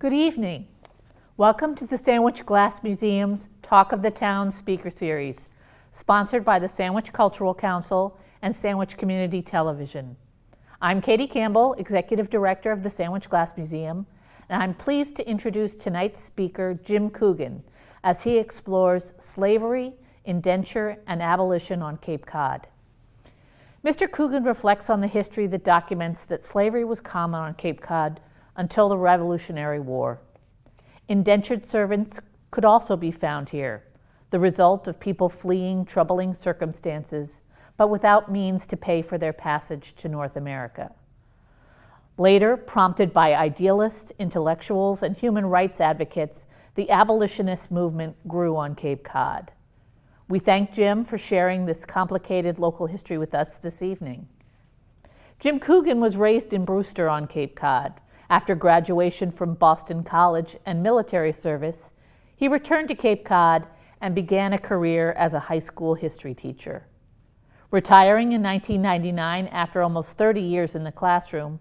Good evening. Welcome to the Sandwich Glass Museum's Talk of the Town speaker series, sponsored by the Sandwich Cultural Council and Sandwich Community Television. I'm Katie Campbell, Executive Director of the Sandwich Glass Museum, and I'm pleased to introduce tonight's speaker, Jim Coogan, as he explores slavery, indenture, and abolition on Cape Cod. Mr. Coogan reflects on the history that documents that slavery was common on Cape Cod until the Revolutionary War. Indentured servants could also be found here, the result of people fleeing troubling circumstances, but without means to pay for their passage to North America. Later, prompted by idealists, intellectuals, and human rights advocates, the abolitionist movement grew on Cape Cod. We thank Jim for sharing this complicated local history with us this evening. Jim Coogan was raised in Brewster on Cape Cod. After graduation from Boston College and military service, he returned to Cape Cod and began a career as a high school history teacher. Retiring in 1999 after almost 30 years in the classroom,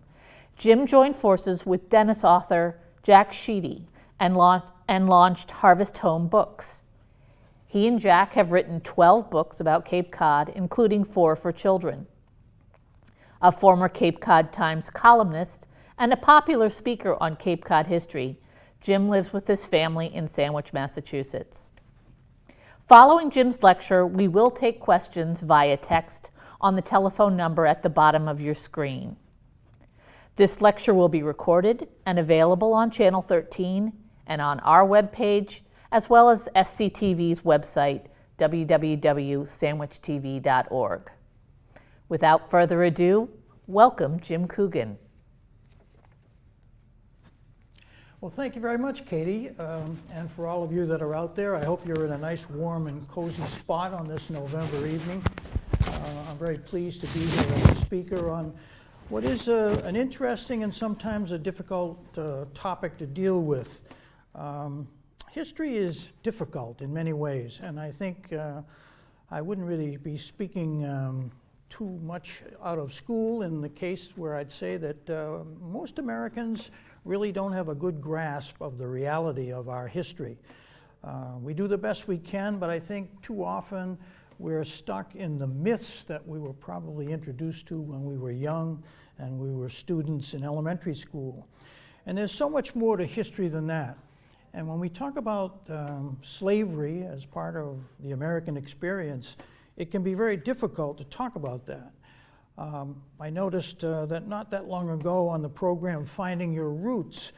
Jim joined forces with Dennis author Jack Sheedy and launched Harvest Home Books. He and Jack have written 12 books about Cape Cod, including 4 for children. A former Cape Cod Times columnist and a popular speaker on Cape Cod history, Jim lives with his family in Sandwich, Massachusetts. Following Jim's lecture, we will take questions via text on the telephone number at the bottom of your screen. This lecture will be recorded and available on Channel 13 and on our webpage, as well as SCTV's website, www.sandwichtv.org. Without further ado, welcome Jim Coogan. Well, thank you very much, Katie, and for all of you that are out there. I hope you're in a nice, warm, and cozy spot on this November evening. I'm very pleased to be here as a speaker on what is an interesting and sometimes a difficult topic to deal with. History is difficult in many ways, and I think I wouldn't really be speaking too much out of school in the case where I'd say that most Americans really don't have a good grasp of the reality of our history. We do the best we can, but I think too often we're stuck in the myths that we were probably introduced to when we were young and we were students in elementary school. And there's so much more to history than that. And when we talk about slavery as part of the American experience, it can be very difficult to talk about that. I noticed that not that long ago on the program Finding Your Roots,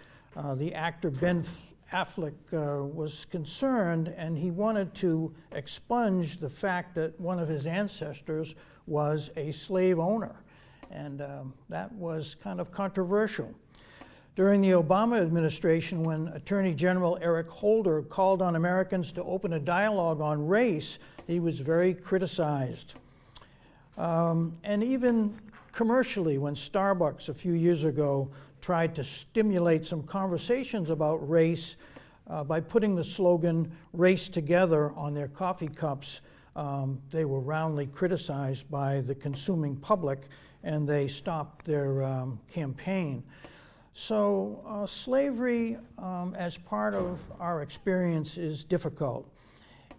the actor Ben Affleck was concerned, and he wanted to expunge the fact that one of his ancestors was a slave owner. And that was kind of controversial. During the Obama administration, when Attorney General Eric Holder called on Americans to open a dialogue on race, he was very criticized. And even commercially, when Starbucks a few years ago tried to stimulate some conversations about race by putting the slogan, "Race Together," on their coffee cups, they were roundly criticized by the consuming public, and they stopped their campaign. So slavery as part of our experience is difficult.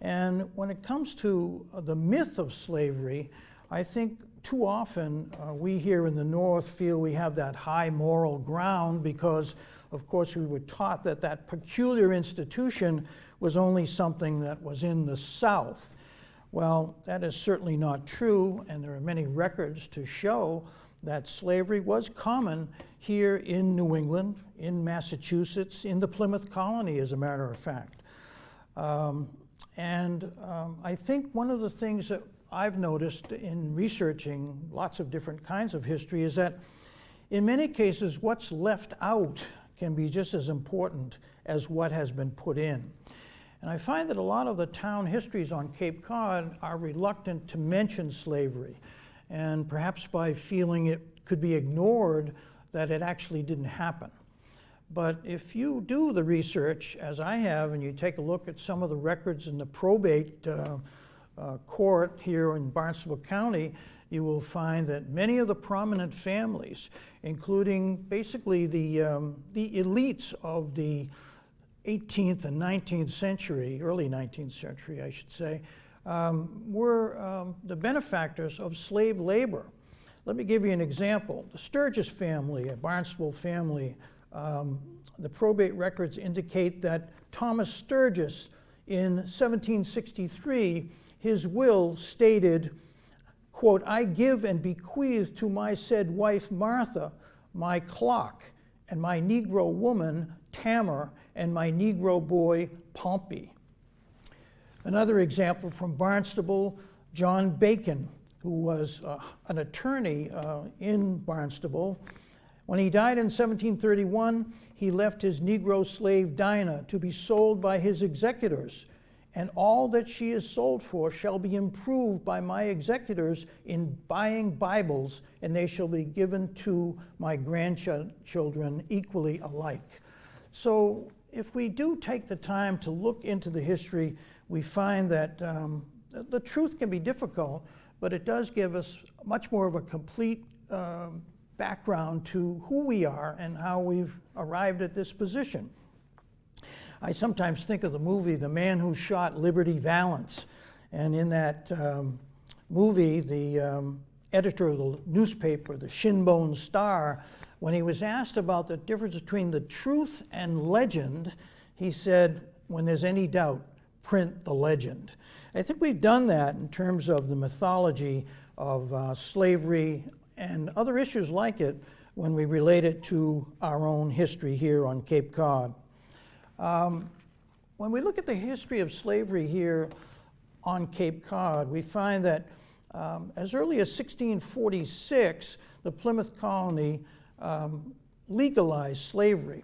And when it comes to the myth of slavery, I think too often we here in the North feel we have that high moral ground because, of course, we were taught that that peculiar institution was only something that was in the South. Well, that is certainly not true, and there are many records to show that slavery was common here in New England, in Massachusetts, in the Plymouth colony, as a matter of fact. I think one of the things that I've noticed in researching lots of different kinds of history is that in many cases what's left out can be just as important as what has been put in. And I find that a lot of the town histories on Cape Cod are reluctant to mention slavery, and perhaps by feeling it could be ignored that it actually didn't happen. But if you do the research, as I have, and you take a look at some of the records in the probate court here in Barnstable County, you will find that many of the prominent families, including basically the elites of the 18th and 19th century, early 19th century, I should say, were the benefactors of slave labor. Let me give you an example. The Sturgis family, a Barnstable family, the probate records indicate that Thomas Sturgis, in 1763, his will stated, quote, "I give and bequeath to my said wife Martha my clock, and my Negro woman Tamar, and my Negro boy Pompey." Another example from Barnstable, John Bacon, who was an attorney in Barnstable. When he died in 1731, he left his Negro slave Dinah to be sold by his executors, and all that she is sold for shall be improved by my executors in buying Bibles, and they shall be given to my grandchildren equally alike. So if we do take the time to look into the history, we find that the truth can be difficult, but it does give us much more of a complete background to who we are and how we've arrived at this position. I sometimes think of the movie The Man Who Shot Liberty Valance, and in that movie, the editor of the newspaper, the Shinbone Star, when he was asked about the difference between the truth and legend, he said, "When there's any doubt, print the legend." I think we've done that in terms of the mythology of slavery and other issues like it when we relate it to our own history here on Cape Cod. When we look at the history of slavery here on Cape Cod, we find that as early as 1646, the Plymouth colony legalized slavery.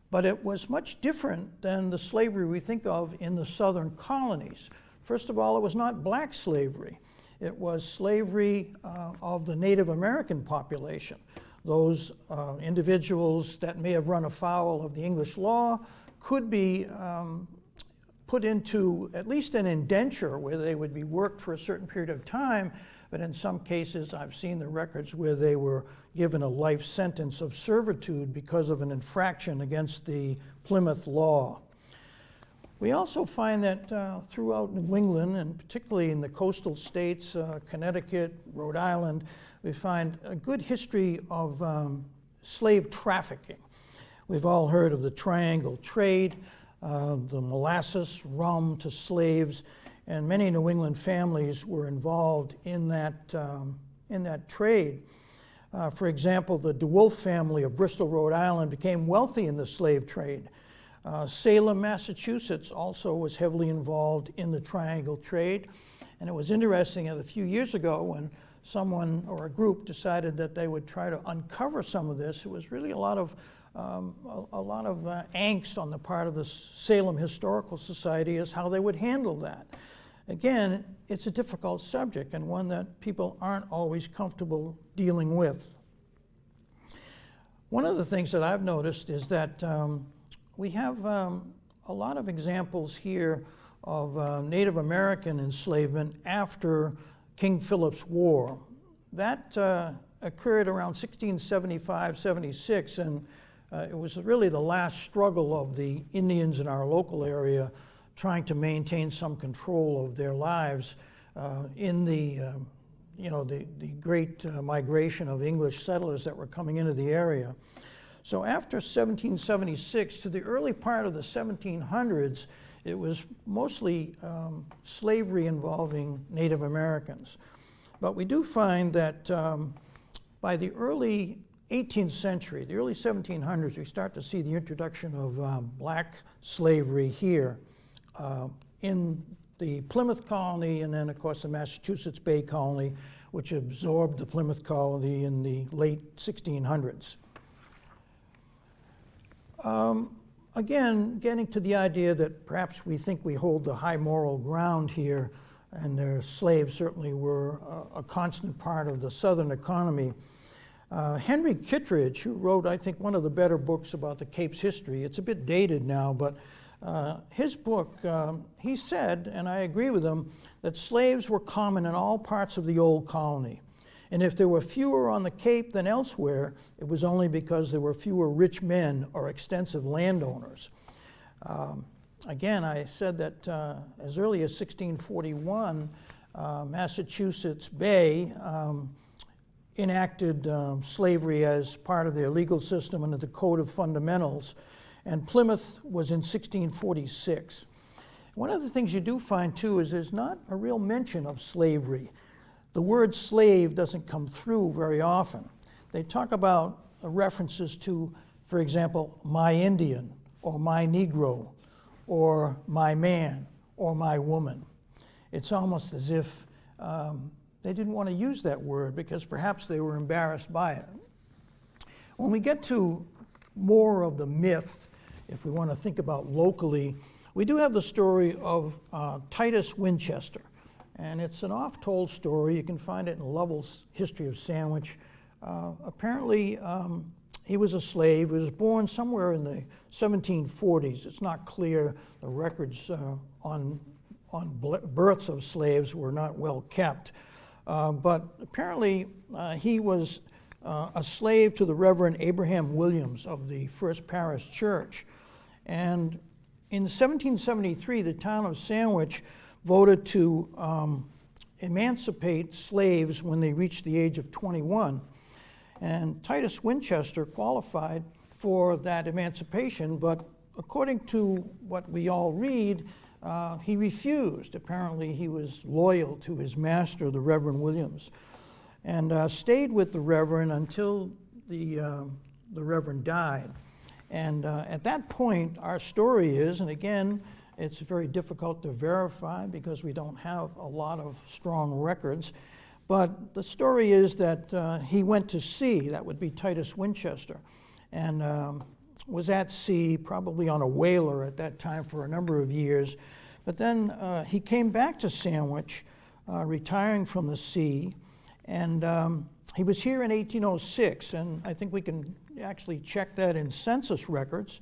But it was much different than the slavery we think of in the southern colonies. First of all, it was not black slavery. It was slavery of the Native American population. Those individuals that may have run afoul of the English law could be put into at least an indenture where they would be worked for a certain period of time, but in some cases I've seen the records where they were given a life sentence of servitude because of an infraction against the Plymouth law. We also find that throughout New England, and particularly in the coastal states, Connecticut, Rhode Island, we find a good history of slave trafficking. We've all heard of the triangle trade, the molasses, rum to slaves, and many New England families were involved in that trade. For example, the DeWolf family of Bristol, Rhode Island became wealthy in the slave trade. Salem, Massachusetts also was heavily involved in the triangle trade. And it was interesting that a few years ago when someone or a group decided that they would try to uncover some of this, it was really a lot of angst on the part of the Salem Historical Society as how they would handle that. Again, it's a difficult subject and one that people aren't always comfortable dealing with. One of the things that I've noticed is that we have a lot of examples here of Native American enslavement after King Philip's War. That occurred around 1675-76, and it was really the last struggle of the Indians in our local area trying to maintain some control of their lives in the great migration of English settlers that were coming into the area. So after 1776 to the early part of the 1700s, it was mostly slavery involving Native Americans. But we do find that by the early 18th century, the early 1700s, we start to see the introduction of black slavery here in the Plymouth colony, and then of course the Massachusetts Bay colony, which absorbed the Plymouth colony in the late 1600s. Again, getting to the idea that perhaps we think we hold the high moral ground here, and their slaves certainly were a constant part of the Southern economy. Henry Kittredge, who wrote, I think, one of the better books about the Cape's history, it's a bit dated now, but his book, he said, and I agree with him, that slaves were common in all parts of the old colony. And if there were fewer on the Cape than elsewhere, it was only because there were fewer rich men or extensive landowners. Again, I said that as early as 1641, Massachusetts Bay enacted slavery as part of their legal system under the Code of Fundamentals, and Plymouth was in 1646. One of the things you do find, too, is there's not a real mention of slavery. The word slave doesn't come through very often. They talk about references to, for example, my Indian, or my Negro, or my man, or my woman. It's almost as if they didn't want to use that word because perhaps they were embarrassed by it. When we get to more of the myth, if we want to think about locally, we do have the story of Titus Winchester. And it's an oft-told story. You can find it in Lovell's History of Sandwich. Apparently, he was a slave. He was born somewhere in the 1740s. It's not clear. The records on births of slaves were not well kept. But apparently, he was a slave to the Reverend Abraham Williams of the First Parish Church. And in 1773, the town of Sandwich voted to emancipate slaves when they reached the age of 21. And Titus Winchester qualified for that emancipation, but according to what we all read, he refused. Apparently, he was loyal to his master, the Reverend Williams, and stayed with the Reverend until the Reverend died. And at that point, our story is, and again, it's very difficult to verify because we don't have a lot of strong records, but the story is that he went to sea. That would be Titus Winchester, and was at sea, probably on a whaler at that time for a number of years. But then he came back to Sandwich, retiring from the sea, and he was here in 1806, and I think we can actually check that in census records.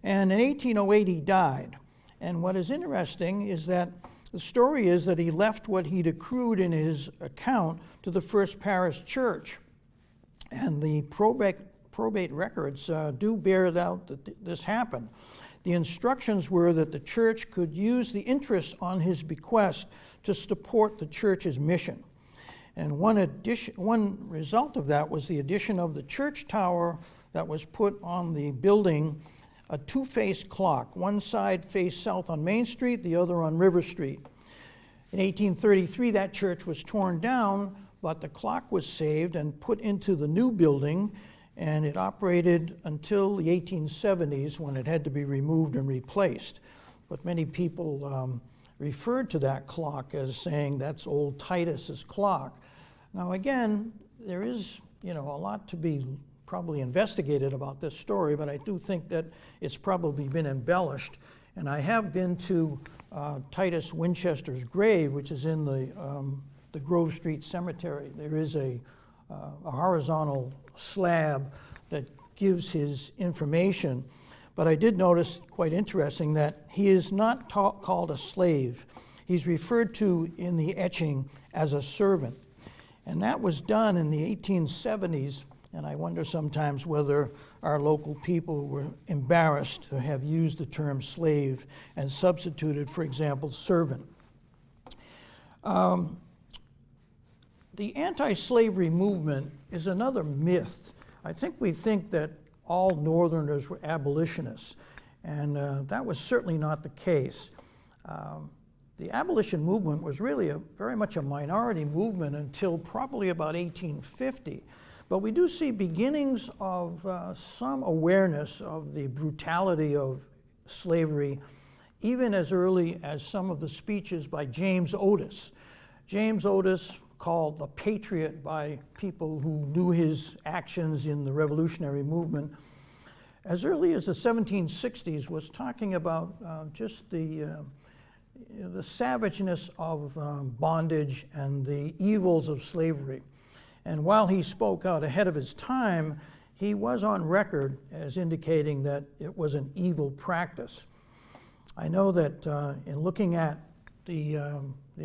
And in 1808 he died. And what is interesting is that the story is that he left what he'd accrued in his account to the First Parish Church. And the probate records do bear it out that this happened. The instructions were that the church could use the interest on his bequest to support the church's mission. And one result of that was the addition of the church tower that was put on the building, a two-faced clock. One side faced south on Main Street, the other on River Street. In 1833, that church was torn down, but the clock was saved and put into the new building, and it operated until the 1870s when it had to be removed and replaced. But many people referred to that clock as saying that's old Titus's clock. Now again, there is a lot to be probably investigated about this story, but I do think that it's probably been embellished. And I have been to Titus Winchester's grave, which is in the Grove Street Cemetery. There is a horizontal slab that gives his information. But I did notice, quite interesting, that he is not called a slave. He's referred to in the etching as a servant. And that was done in the 1870s, and I wonder sometimes whether our local people were embarrassed to have used the term slave and substituted, for example, servant. The anti-slavery movement is another myth. I think we think that all Northerners were abolitionists, and that was certainly not the case. The abolition movement was really very much a minority movement until probably about 1850. But we do see beginnings of some awareness of the brutality of slavery, even as early as some of the speeches by James Otis. James Otis, called the Patriot by people who knew his actions in the revolutionary movement, as early as the 1760s was talking about just the savageness of bondage and the evils of slavery. And while he spoke out ahead of his time, he was on record as indicating that it was an evil practice. I know that in looking at the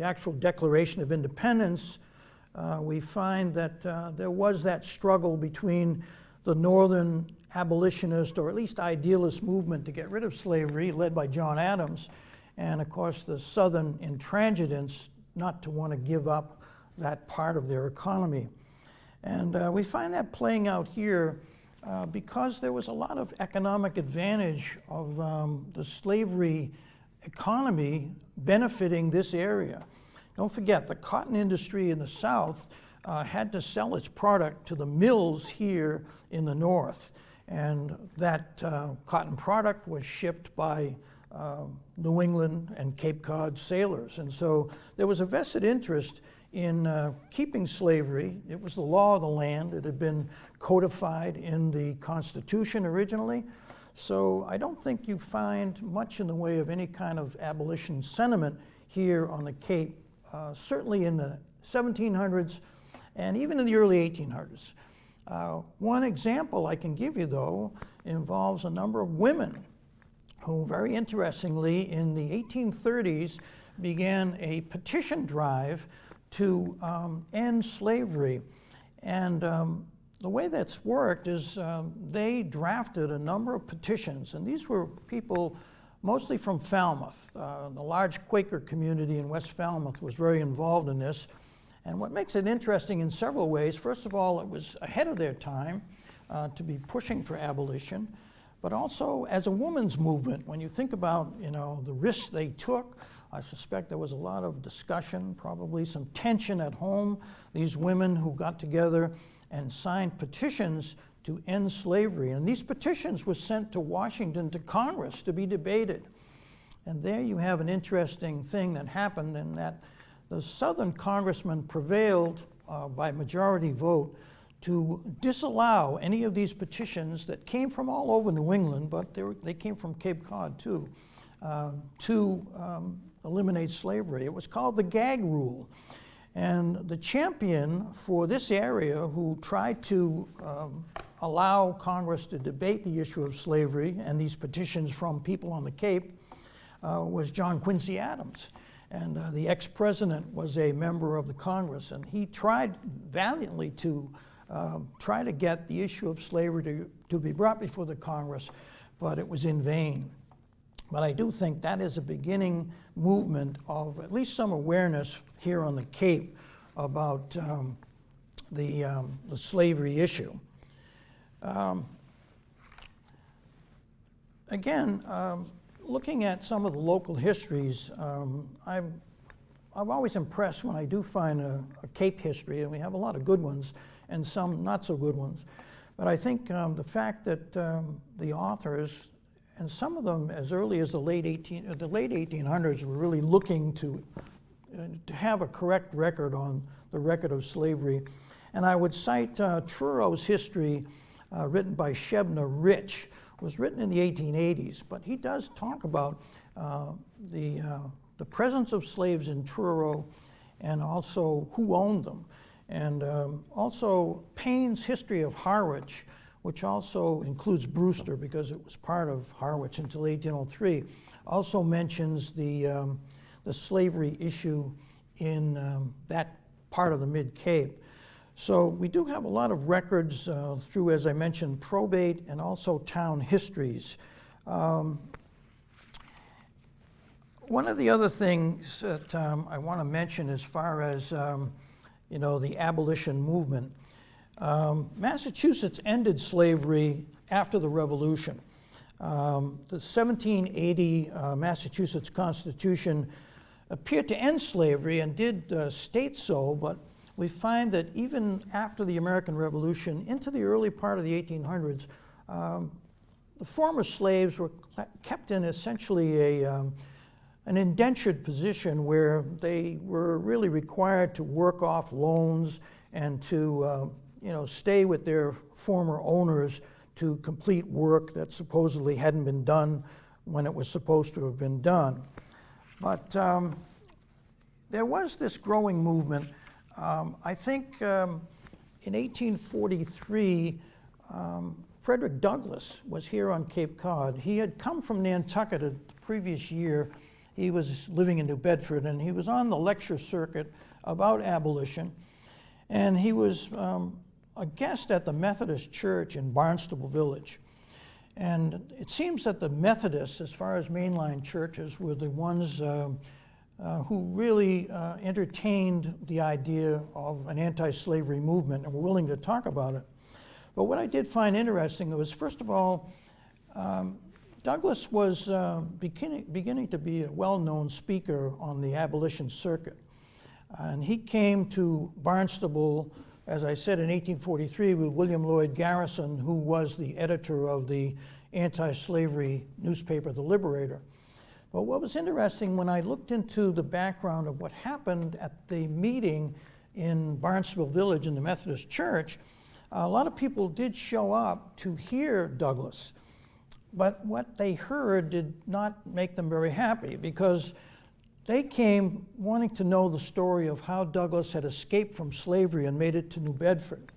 actual Declaration of Independence, we find that there was that struggle between the northern abolitionist, or at least idealist movement to get rid of slavery, led by John Adams, and of course the southern intransigents not to want to give up that part of their economy. And we find that playing out here because there was a lot of economic advantage of the slavery economy benefiting this area. Don't forget, the cotton industry in the South had to sell its product to the mills here in the North. And that cotton product was shipped by New England and Cape Cod sailors. And so there was a vested interest in keeping slavery. It was the law of the land. It had been codified in the Constitution originally. So I don't think you find much in the way of any kind of abolition sentiment here on the Cape, certainly in the 1700s and even in the early 1800s. One example I can give you, though, involves a number of women who, very interestingly, in the 1830s began a petition drive to end slavery. And the way that's worked is they drafted a number of petitions, and these were people mostly from Falmouth. The large Quaker community in West Falmouth was very involved in this. And what makes it interesting in several ways, first of all, it was ahead of their time to be pushing for abolition, but also as a women's movement. When you think about, the risks they took, I suspect there was a lot of discussion, probably some tension at home. These women who got together and signed petitions to end slavery. And these petitions were sent to Washington, to Congress, to be debated. And there you have an interesting thing that happened, in that the Southern congressmen prevailed by majority vote to disallow any of these petitions that came from all over New England, but they came from Cape Cod too, to eliminate slavery. It was called the gag rule. And the champion for this area, who tried to allow Congress to debate the issue of slavery and these petitions from people on the Cape, was John Quincy Adams. And the ex-president was a member of the Congress, and he tried valiantly to try to get the issue of slavery to be brought before the Congress, but it was in vain. But I do think that is a beginning movement of at least some awareness here on the Cape about the slavery issue. Again, looking at some of the local histories, I'm always impressed when I do find a Cape history, and we have a lot of good ones and some not so good ones. But I think the fact that the authors, and some of them as early as the late 1800s, were really looking to have a correct record on the record of slavery. And I would cite Truro's history, written by Shebna Rich, was written in the 1880s, but he does talk about the presence of slaves in Truro, and also who owned them. And also Payne's history of Harwich, which also includes Brewster because it was part of Harwich until 1803, also mentions the slavery issue in that part of the Mid-Cape. So we do have a lot of records through, as I mentioned, probate and also town histories. One of the other things that I want to mention as far as the abolition movement, Massachusetts ended slavery after the Revolution. The 1780 Massachusetts Constitution appeared to end slavery and did state so, but we find that even after the American Revolution, into the early part of the 1800s, the former slaves were kept in essentially an indentured position where they were really required to work off loans and to stay with their former owners to complete work that supposedly hadn't been done when it was supposed to have been done. But there was this growing movement. I think in 1843, Frederick Douglas was here on Cape Cod. He had come from Nantucket the previous year. He was living in New Bedford, and he was on the lecture circuit about abolition. And he was a guest at the Methodist Church in Barnstable Village. And it seems that the Methodists, as far as mainline churches, were the ones who really entertained the idea of an anti-slavery movement and were willing to talk about it. But what I did find interesting was, first of all, Douglas was beginning to be a well-known speaker on the abolition circuit. And he came to Barnstable, as I said, in 1843 with William Lloyd Garrison, who was the editor of the anti-slavery newspaper, The Liberator. But what was interesting, when I looked into the background of what happened at the meeting in Barnstable Village in the Methodist Church, a lot of people did show up to hear Douglas. But what they heard did not make them very happy, because they came wanting to know the story of how Douglas had escaped from slavery and made it to New Bedford.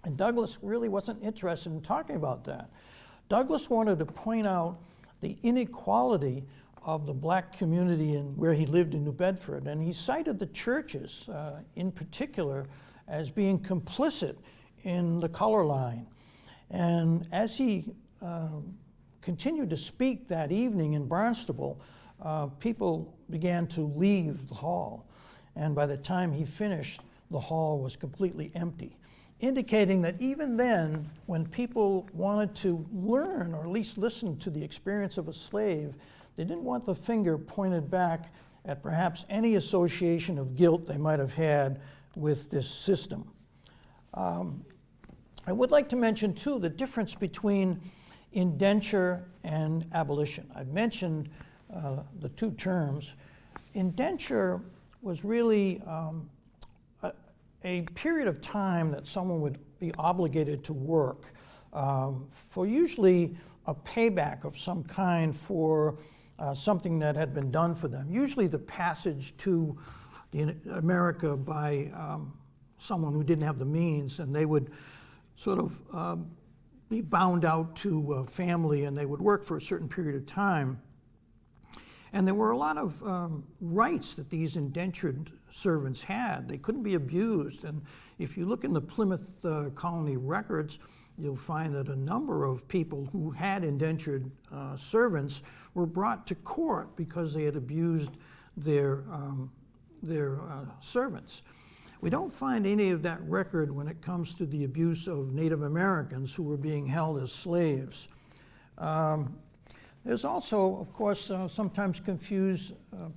And Douglas really wasn't interested in talking about that. Douglas wanted to point out the inequality of the black community where he lived in New Bedford. And he cited the churches in particular as being complicit in the color line. And as he continued to speak that evening in Barnstable, people began to leave the hall. And by the time he finished, the hall was completely empty, indicating that even then, when people wanted to learn or at least listen to the experience of a slave, they didn't want the finger pointed back at perhaps any association of guilt they might have had with this system. I would like to mention, too, the difference between indenture and abolition. I've mentioned the two terms. Indenture was really a period of time that someone would be obligated to work for usually a payback of some kind for something that had been done for them, usually the passage to America by someone who didn't have the means, and they would sort of be bound out to a family, and they would work for a certain period of time. And there were a lot of rights that these indentured servants had. They couldn't be abused. And if you look in the Plymouth colony records, you'll find that a number of people who had indentured servants were brought to court because they had abused their servants. We don't find any of that record when it comes to the abuse of Native Americans who were being held as slaves. There's also, of course, sometimes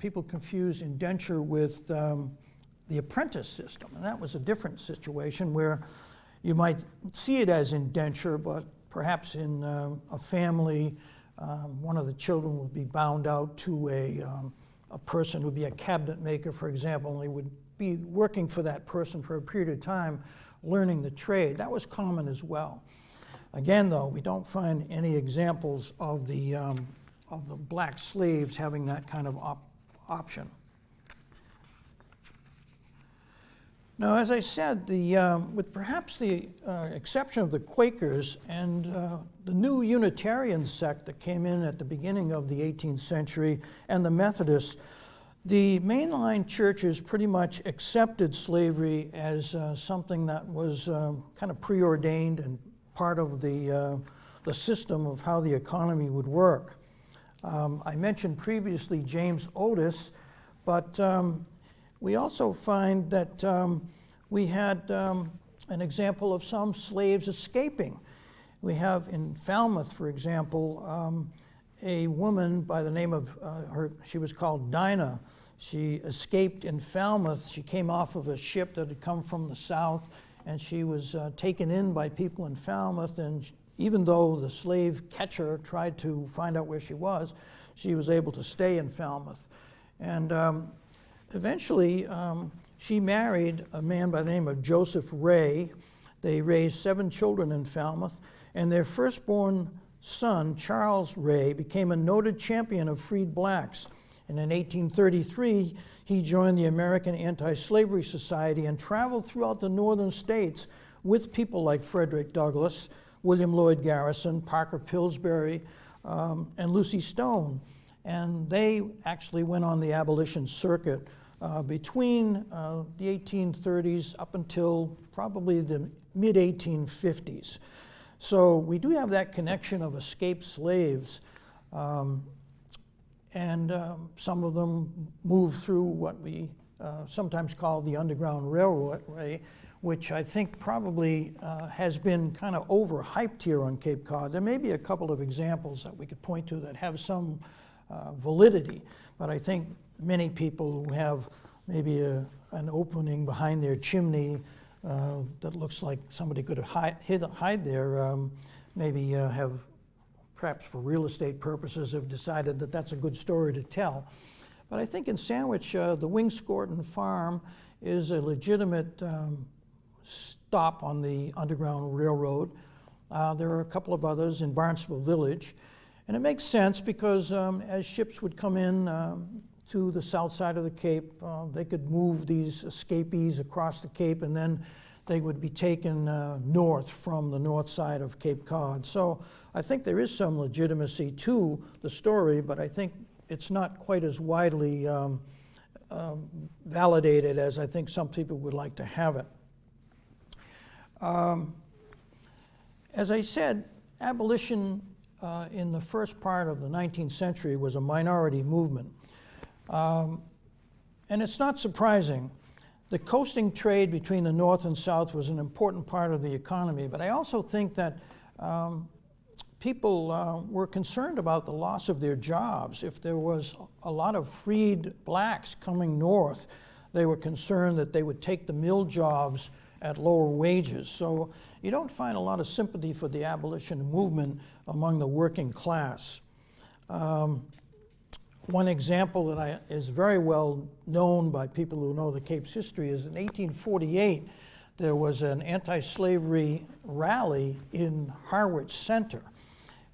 people confuse indenture with the apprentice system, and that was a different situation where you might see it as indenture, but perhaps in a family, one of the children would be bound out to a person who would be a cabinet maker, for example, and they would be working for that person for a period of time, learning the trade. That was common as well. Again, though, we don't find any examples of the black slaves having that kind of option. Now, as I said, with perhaps the exception of the Quakers and the new Unitarian sect that came in at the beginning of the 18th century and the Methodists, the mainline churches pretty much accepted slavery as something that was kind of preordained and part of the system of how the economy would work. I mentioned previously James Otis, but we also find that we had an example of some slaves escaping. We have in Falmouth, for example, a woman by the name of, she was called Dinah. She escaped in Falmouth. She came off of a ship that had come from the south, and she was taken in by people in Falmouth, and even though the slave catcher tried to find out where she was able to stay in Falmouth. And eventually, she married a man by the name of Joseph Ray. They raised 7 children in Falmouth, and their firstborn son, Charles Ray, became a noted champion of freed blacks. And in 1833, he joined the American Anti-Slavery Society and traveled throughout the northern states with people like Frederick Douglass, William Lloyd Garrison, Parker Pillsbury, and Lucy Stone. And they actually went on the abolition circuit between the 1830s up until probably the mid-1850s. So we do have that connection of escaped slaves, and some of them moved through what we sometimes call the Underground Railway, which I think probably has been kind of overhyped here on Cape Cod. There may be a couple of examples that we could point to that have some validity, but I think many people who have maybe an opening behind their chimney that looks like somebody could hide there, maybe have, perhaps for real estate purposes, have decided that that's a good story to tell. But I think in Sandwich, the Wingscorton Farm is a legitimate stop on the Underground Railroad. There are a couple of others in Barnstable Village. And it makes sense because as ships would come in to the south side of the Cape, they could move these escapees across the Cape, and then they would be taken north from the north side of Cape Cod. So I think there is some legitimacy to the story, but I think it's not quite as widely validated as I think some people would like to have it. As I said, abolition in the first part of the 19th century was a minority movement. And it's not surprising. The coasting trade between the North and South was an important part of the economy, but I also think that people were concerned about the loss of their jobs. If there was a lot of freed blacks coming north, they were concerned that they would take the mill jobs at lower wages. So you don't find a lot of sympathy for the abolition movement among the working class. One example that is very well known by people who know the Cape's history is in 1848, there was an anti-slavery rally in Harwich Center.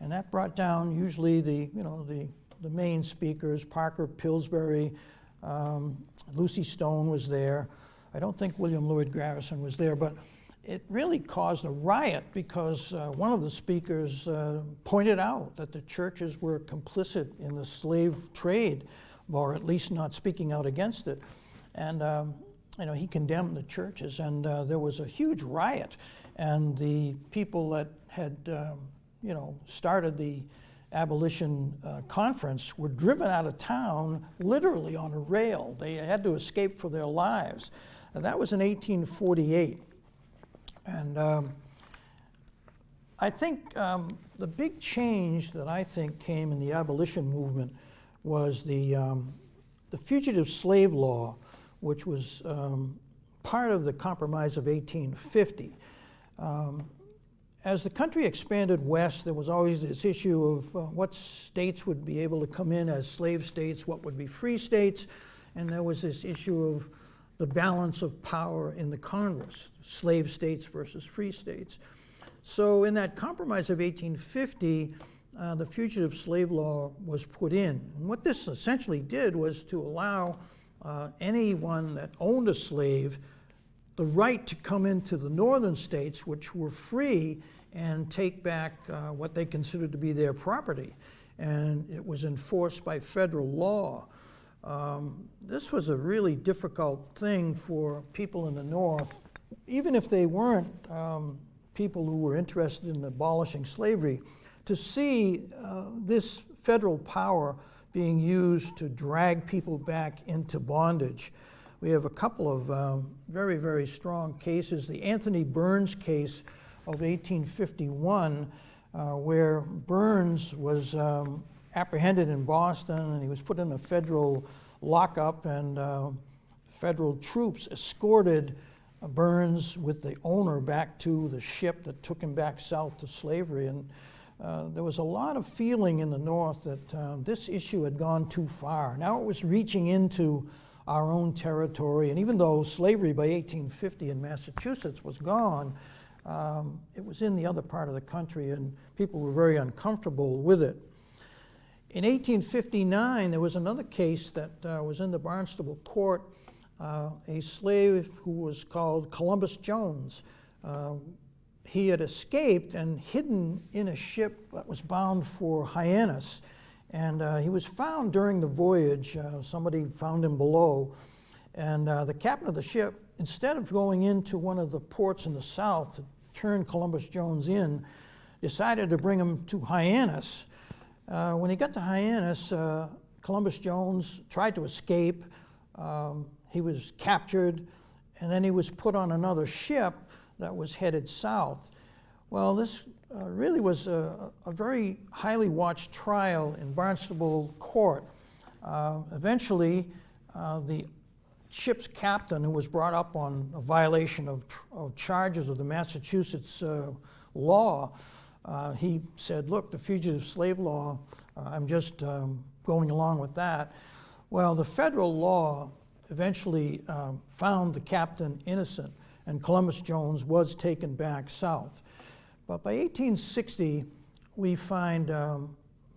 And that brought down usually the main speakers. Parker Pillsbury, Lucy Stone was there. I don't think William Lloyd Garrison was there, but it really caused a riot because one of the speakers pointed out that the churches were complicit in the slave trade, or at least not speaking out against it. And he condemned the churches, and there was a huge riot. And the people that had started the abolition conference were driven out of town literally on a rail. They had to escape for their lives. And that was in 1848. And I think the big change that I think came in the abolition movement was the Fugitive Slave Law, which was part of the Compromise of 1850. As the country expanded west, there was always this issue of what states would be able to come in as slave states, what would be free states, and there was this issue of the balance of power in the Congress, slave states versus free states. So in that Compromise of 1850, the Fugitive Slave Law was put in. And what this essentially did was to allow anyone that owned a slave the right to come into the northern states, which were free, and take back what they considered to be their property. And it was enforced by federal law. This was a really difficult thing for people in the North, even if they weren't people who were interested in abolishing slavery, to see this federal power being used to drag people back into bondage. We have a couple of very, very strong cases. The Anthony Burns case of 1851, where Burns was apprehended in Boston, and he was put in a federal lockup, and federal troops escorted Burns with the owner back to the ship that took him back south to slavery. And there was a lot of feeling in the North that this issue had gone too far. Now it was reaching into our own territory, and even though slavery by 1850 in Massachusetts was gone, it was in the other part of the country, and people were very uncomfortable with it. In 1859, there was another case that was in the Barnstable court, a slave who was called Columbus Jones. He had escaped and hidden in a ship that was bound for Hyannis, and he was found during the voyage. Somebody found him below, And the captain of the ship, instead of going into one of the ports in the south to turn Columbus Jones in, decided to bring him to Hyannis. When he got to Hyannis, Columbus Jones tried to escape. He was captured, and then he was put on another ship that was headed south. Well, this really was a very highly watched trial in Barnstable Court. Eventually, the ship's captain, who was brought up on a violation of charges of the Massachusetts law, he said, look, the Fugitive Slave Law, I'm just going along with that. Well, the federal law eventually found the captain innocent, and Columbus Jones was taken back south. But by 1860, we find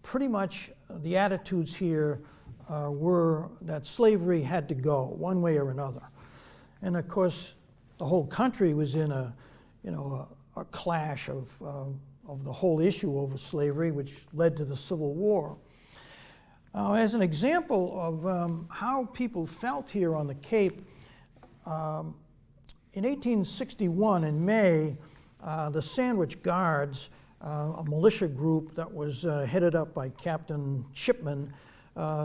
pretty much the attitudes here were that slavery had to go one way or another. And of course, the whole country was in a clash of the whole issue over slavery, which led to the Civil War. As an example of how people felt here on the Cape, in 1861, in May, the Sandwich Guards, a militia group that was headed up by Captain Shipman,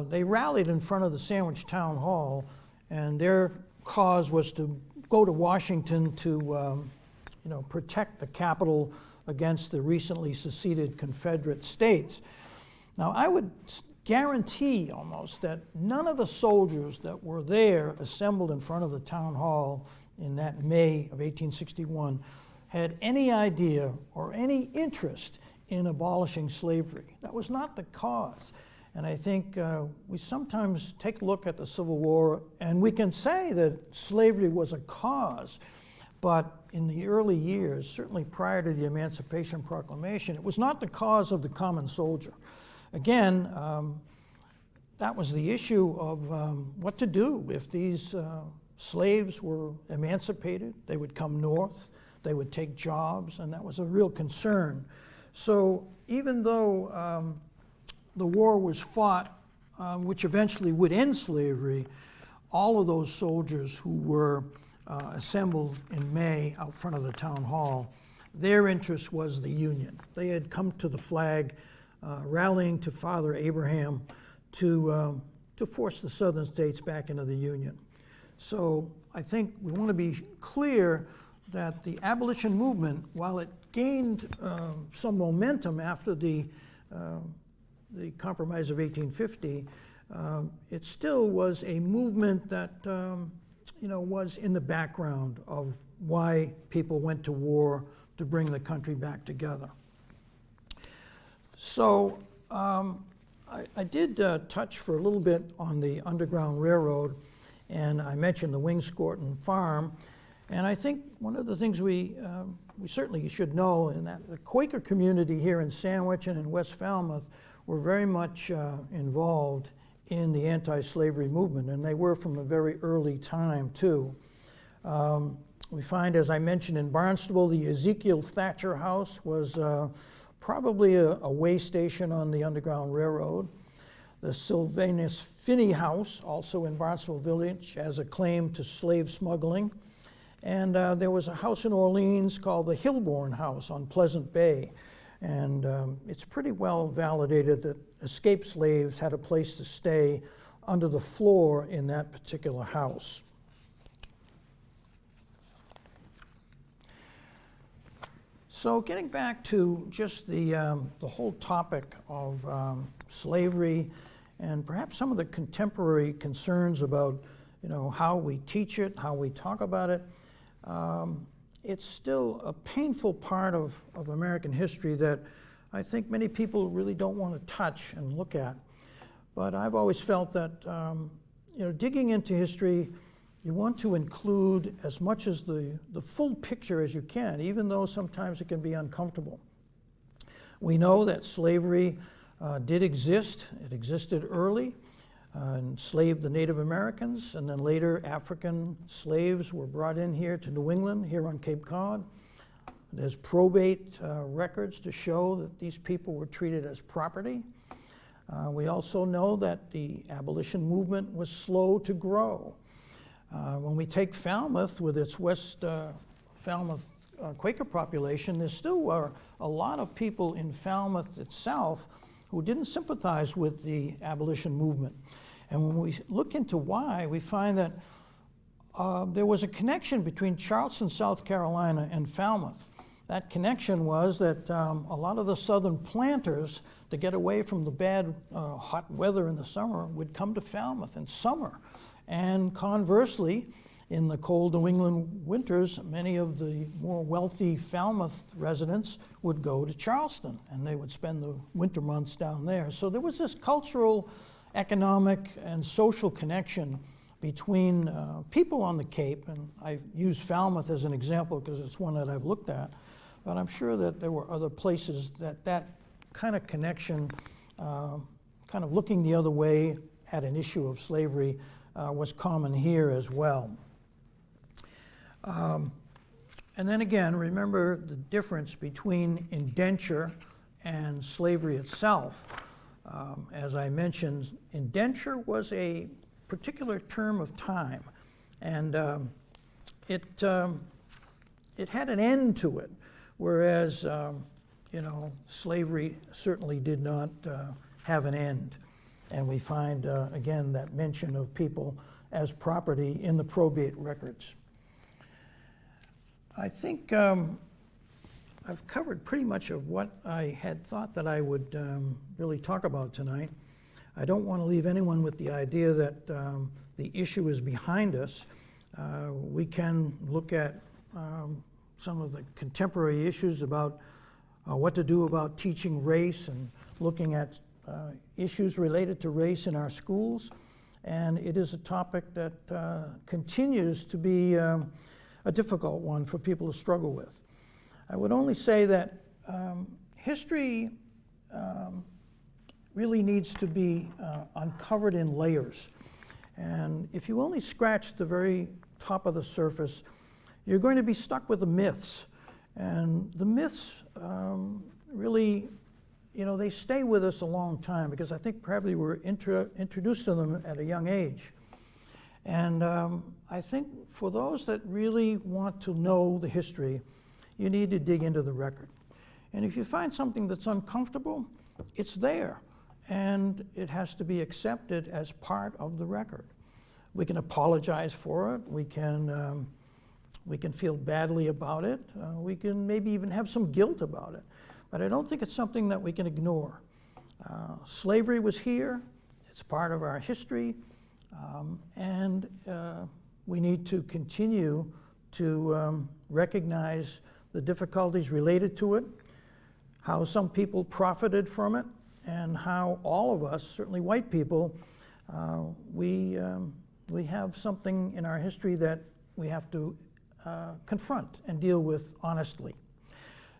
they rallied in front of the Sandwich Town Hall, and their cause was to go to Washington to protect the capital against the recently seceded Confederate states. Now, I would guarantee almost that none of the soldiers that were there assembled in front of the town hall in that May of 1861 had any idea or any interest in abolishing slavery. That was not the cause. And I think we sometimes take a look at the Civil War and we can say that slavery was a cause, but in the early years, certainly prior to the Emancipation Proclamation, it was not the cause of the common soldier. Again, that was the issue of what to do if these slaves were emancipated. They would come north, they would take jobs, and that was a real concern. So even though the war was fought, which eventually would end slavery, all of those soldiers who were assembled in May out front of the town hall, their interest was the Union. They had come to the flag, rallying to Father Abraham to force the southern states back into the Union. So I think we want to be clear that the abolition movement, while it gained some momentum after the Compromise of 1850, it still was a movement that was in the background of why people went to war to bring the country back together. So I did touch for a little bit on the Underground Railroad, and I mentioned the Wingscorton Farm. And I think one of the things we certainly should know is that the Quaker community here in Sandwich and in West Falmouth were very much involved in the anti-slavery movement, and they were from a very early time too. We find, as I mentioned, in Barnstable, the Ezekiel Thatcher House was probably a way station on the Underground Railroad. The Sylvanus Finney House, also in Barnstable Village, has a claim to slave smuggling. And there was a house in Orleans called the Hilborn House on Pleasant Bay. And it's pretty well validated that escaped slaves had a place to stay under the floor in that particular house. So getting back to just the whole topic of slavery and perhaps some of the contemporary concerns about how we teach it, how we talk about it, it's still a painful part of American history that I think many people really don't want to touch and look at. But I've always felt that digging into history, you want to include as much as the full picture as you can, even though sometimes it can be uncomfortable. We know that slavery did exist. It existed early, enslaved the Native Americans, and then later African slaves were brought in here to New England, here on Cape Cod. There's probate records to show that these people were treated as property. We also know that the abolition movement was slow to grow. When we take Falmouth with its West Falmouth Quaker population, there still were a lot of people in Falmouth itself who didn't sympathize with the abolition movement. And when we look into why, we find that there was a connection between Charleston, South Carolina, and Falmouth. That connection was that a lot of the southern planters, to get away from the bad hot weather in the summer, would come to Falmouth in summer. And conversely, in the cold New England winters, many of the more wealthy Falmouth residents would go to Charleston, and they would spend the winter months down there. So there was this cultural, economic, and social connection between people on the Cape, and I use Falmouth as an example because it's one that I've looked at, but I'm sure that there were other places that kind of connection, kind of looking the other way at an issue of slavery, was common here as well. And then again, remember the difference between indenture and slavery itself. As I mentioned, indenture was a particular term of time, and it had an end to it, whereas slavery certainly did not have an end. And we find again that mention of people as property in the probate records. I think I've covered pretty much of what I had thought that I would really talk about tonight. I don't want to leave anyone with the idea that the issue is behind us. We can look at some of the contemporary issues about what to do about teaching race and looking at issues related to race in our schools. And it is a topic that continues to be a difficult one for people to struggle with. I would only say that history really needs to be uncovered in layers. And if you only scratch the very top of the surface, you're going to be stuck with the myths. And the myths really, they stay with us a long time because I think probably we're introduced to them at a young age. And I think for those that really want to know the history, you need to dig into the record. And if you find something that's uncomfortable, it's there. And it has to be accepted as part of the record. We can apologize for it. We can feel badly about it. We can maybe even have some guilt about it. But I don't think it's something that we can ignore. Slavery was here. It's part of our history. And we need to continue to recognize the difficulties related to it, how some people profited from it, and how all of us, certainly white people, we have something in our history that we have to confront and deal with honestly.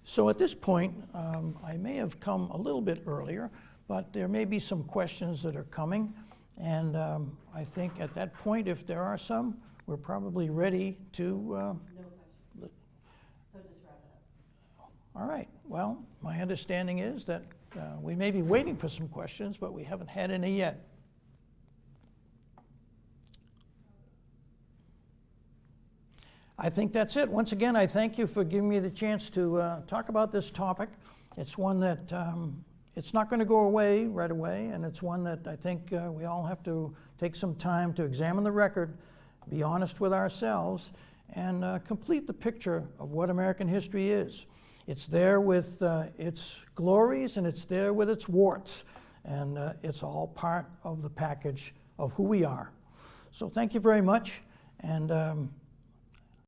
So at this point, I may have come a little bit earlier, but there may be some questions that are coming, and I think at that point, if there are some, we're probably ready to... No questions. So just wrap it up. All right. Well, my understanding is that we may be waiting for some questions, but we haven't had any yet. I think that's it. Once again, I thank you for giving me the chance to talk about this topic. It's one that it's not going to go away right away, and it's one that I think we all have to take some time to examine the record, be honest with ourselves, and complete the picture of what American history is. It's there with its glories, and it's there with its warts, and it's all part of the package of who we are. So thank you very much, and